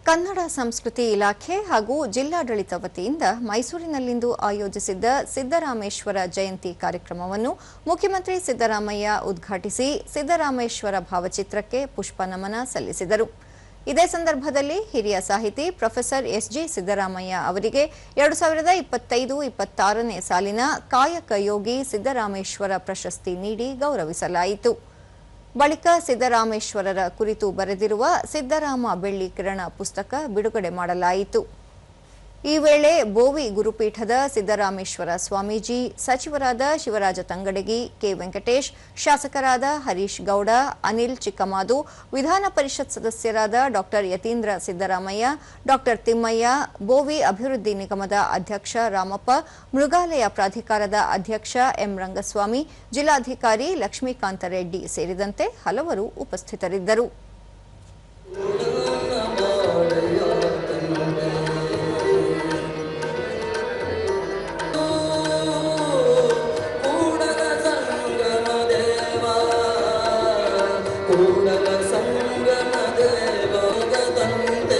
ಕನ್ನಡ ಸಂಸ್ಕೃತಿ ಇಲಾಖೆ ಹಾಗೂ ಜಿಲ್ಲಾಡಳಿತ ವತಿಯಿಂದ ಮೈಸೂರಿನಲ್ಲಿಂದು ಆಯೋಜಿಸಿದ್ದ ಸಿದ್ದರಾಮೇಶ್ವರ ಜಯಂತಿ ಕಾರ್ಯಕ್ರಮವನ್ನು ಮುಖ್ಯಮಂತ್ರಿ ಸಿದ್ದರಾಮಯ್ಯ ಉದ್ಘಾಟಿಸಿ ಸಿದ್ದರಾಮೇಶ್ವರ ಭಾವಚಿತ್ರಕ್ಕೆ ಪುಷ್ಪ ನಮನ ಸಲ್ಲಿಸಿದರು. ಇದೇ ಸಂದರ್ಭದಲ್ಲಿ ಹಿರಿಯ ಸಾಹಿತಿ ಪ್ರೊಫೆಸರ್ ಎಸ್.ಜಿ. ಸಿದ್ದರಾಮಯ್ಯ ಅವರಿಗೆ 2025-26ನೇ ಸಾಲಿನ ಕಾಯಕ ಯೋಗಿ ಸಿದ್ದರಾಮೇಶ್ವರ ಪ್ರಶಸ್ತಿ ನೀಡಿ ಗೌರವಿಸಲಾಯಿತು. ಬಳಿಕ ಸಿದ್ದರಾಮೇಶ್ವರರ ಕುರಿತು ಬರೆದಿರುವ ಸಿದ್ದರಾಮ ಬೆಳ್ಳಿ ಕಿರಣ ಪುಸ್ತಕ ಬಿಡುಗಡೆ ಮಾಡಲಾಯಿತು. ಈ ವೇಳೆ ಬೋವಿ ಗುರುಪೀಠದ ಸಿದ್ದರಾಮೇಶ್ವರ ಸ್ವಾಮೀಜಿ, ಸಚಿವರಾದ ಶಿವರಾಜ ತಂಗಡಗಿ, ಕೆ. ವೆಂಕಟೇಶ್, ಶಾಸಕರಾದ ಹರೀಶ್ ಗೌಡ, ಅನಿಲ್ ಚಿಕ್ಕಮಾದು, ವಿಧಾನ ಪರಿಷತ್ ಸದಸ್ಯರಾದ ಡಾ ಯತೀಂದ್ರ ಸಿದ್ದರಾಮಯ್ಯ, ಡಾ ತಿಮ್ಮಯ್ಯ, ಬೋವಿ ಅಭಿವೃದ್ಧಿ ನಿಗಮದ ಅಧ್ಯಕ್ಷ ರಾಮಪ್ಪ, ಮೃಗಾಲಯ ಪ್ರಾಧಿಕಾರದ ಅಧ್ಯಕ್ಷ ಎಂ. ರಂಗಸ್ವಾಮಿ, ಜಿಲ್ಲಾಧಿಕಾರಿ ಲಕ್ಷ್ಮೀಕಾಂತ ರೆಡ್ಡಿ ಸೇರಿದಂತೆ ಹಲವರು ಉಪಸ್ಥಿತರಿದ್ದರು. ಸಂಗಮ ದೇವಗದಂತೆ